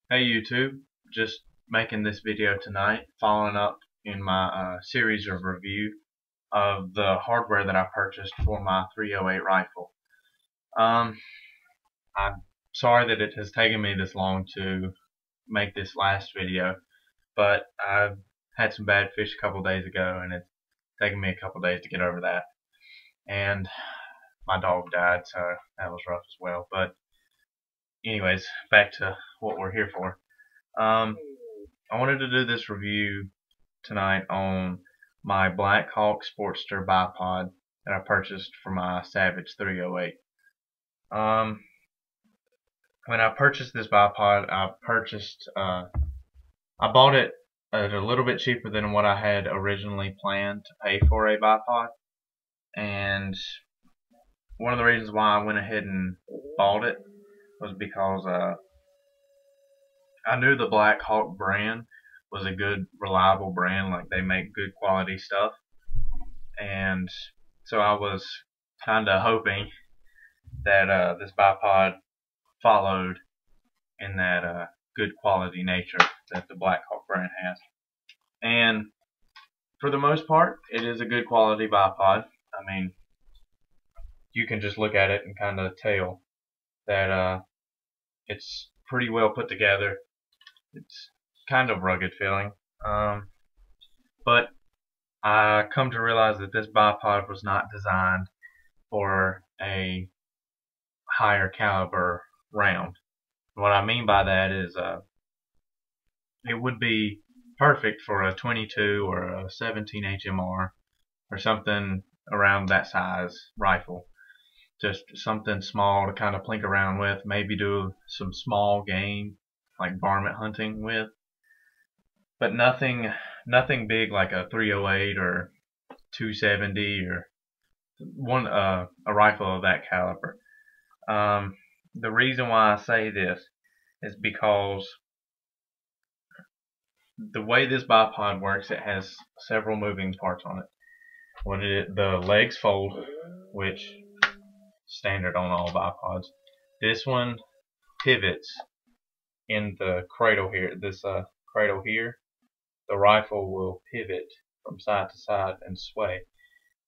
Hey YouTube, just making this video tonight, following up in my series of review of the hardware that I purchased for my 308 rifle. Um, I'm sorry that it has taken me this long to make this last video, but I had some bad fish a couple days ago, and it's taken me a couple days to get over that. And my dog died, so that was rough as well. But anyways, back to what we're here for. Um, I wanted to do this review tonight on my BLACKHAWK Sportster bipod that I purchased for my Savage 308. When I purchased this bipod, I bought it at a little bit cheaper than what I had originally planned to pay for a bipod, and one of the reasons why I went ahead and bought it was because I knew the BLACKHAWK brand was a good, reliable brand. Like, they make good quality stuff, and so I was kind of hoping that this bipod followed in that good quality nature that the BLACKHAWK brand has. And for the most part, it is a good quality bipod. I mean, you can just look at it and kind of tell that it's pretty well put together. It's kind of rugged feeling, but I come to realize that this bipod was not designed for a higher caliber round. What I mean by that is it would be perfect for a 22 or a 17 HMR or something around that size rifle. Just something small to kind of plink around with, maybe do some small game like varmint hunting with, but nothing big like a 308 or 270 or a rifle of that caliber. The reason why I say this is because the way this bipod works, it has several moving parts on it. The legs fold, which standard on all bipods. This one pivots in the cradle here. This cradle here, the rifle will pivot from side to side and sway,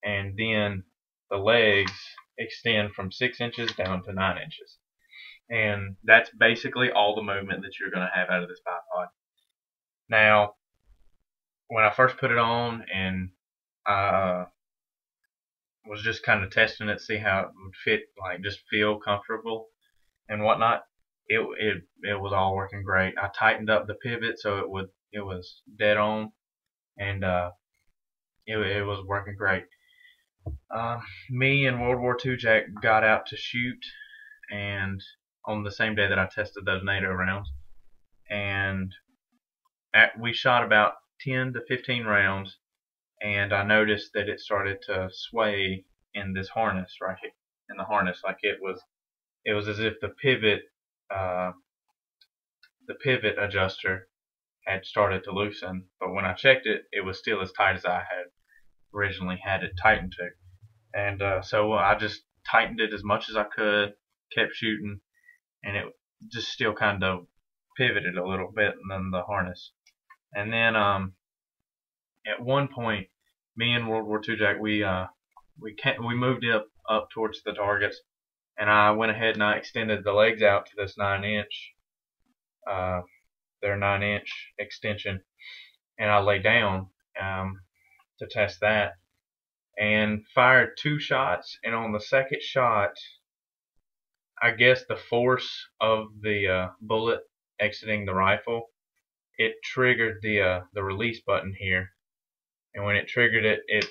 and then the legs extend from 6 inches down to 9 inches. And that's basically all the movement that you're going to have out of this bipod. Now, when I first put it on and I was just kind of testing it, see how it would fit, like just feel comfortable and whatnot, it was all working great. I tightened up the pivot so it was dead on, and it was working great. Me and World War II Jack got out to shoot, and on the same day that I tested those NATO rounds, and we shot about 10 to 15 rounds, and I noticed that it started to sway in this harness right here, in the harness, like it was as if the pivot adjuster had started to loosen. But when I checked it, it was still as tight as I had originally had it tightened to. And so I just tightened it as much as I could, kept shooting, and it just still kind of pivoted a little bit in the harness. And then at one point, me and World War II Jack, we moved up towards the targets, and I went ahead and I extended the legs out to this 9-inch, their 9-inch extension, and I lay down to test that, and fired 2 shots. And on the second shot, I guess the force of the bullet exiting the rifle, it triggered the release button here, and when it triggered it,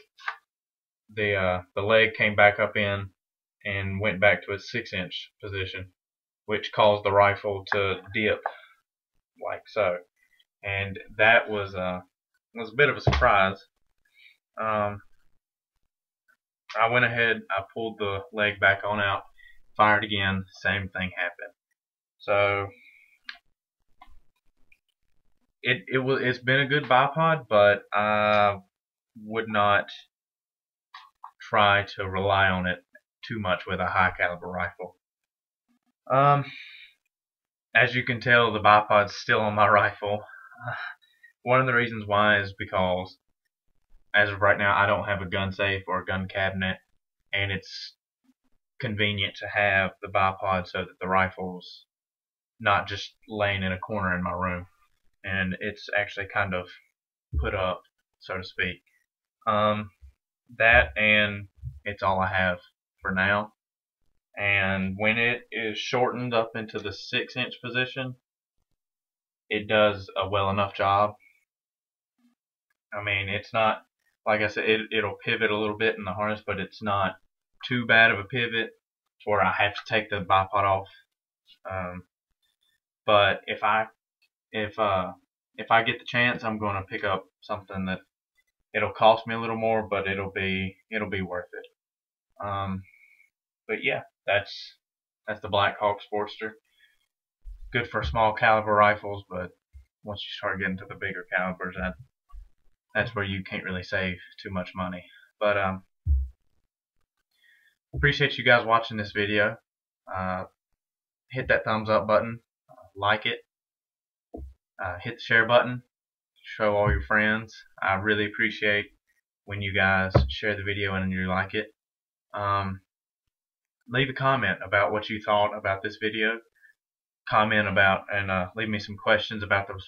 the leg came back up in and went back to its 6-inch position, which caused the rifle to dip like so. And that was a bit of a surprise. I went ahead, I pulled the leg back on out, fired again, same thing happened. So it's been a good bipod, but I would not try to rely on it too much with a high caliber rifle. as you can tell, the bipod's still on my rifle. One of the reasons why is because as of right now I don't have a gun safe or a gun cabinet, and it's convenient to have the bipod so that the rifle's not just laying in a corner in my room, and it's actually kind of put up, so to speak. That and it's all I have for now. And when it is shortened up into the 6-inch position, it does a well enough job. I mean, it's not, like I said, it'll pivot a little bit in the harness, but it's not too bad of a pivot where I have to take the bipod off. But if I get the chance, I'm going to pick up something that it'll cost me a little more, but it'll be worth it. But yeah, that's the BLACKHAWK Sportster. Good for small caliber rifles, but once you start getting to the bigger calibers, that's where you can't really save too much money. But appreciate you guys watching this video. Hit that thumbs up button, like it, hit the share button, show all your friends. I really appreciate when you guys share the video and you like it. Leave a comment about what you thought about this video. Comment about and leave me some questions about those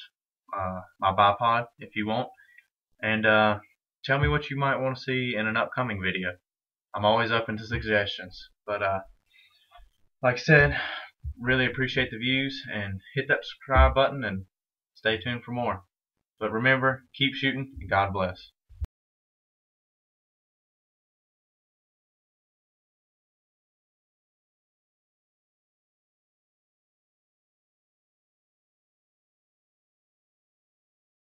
my bipod if you want, and tell me what you might want to see in an upcoming video. I'm always open to suggestions. But like I said, really appreciate the views, and hit that subscribe button and stay tuned for more. But remember, keep shooting and God bless.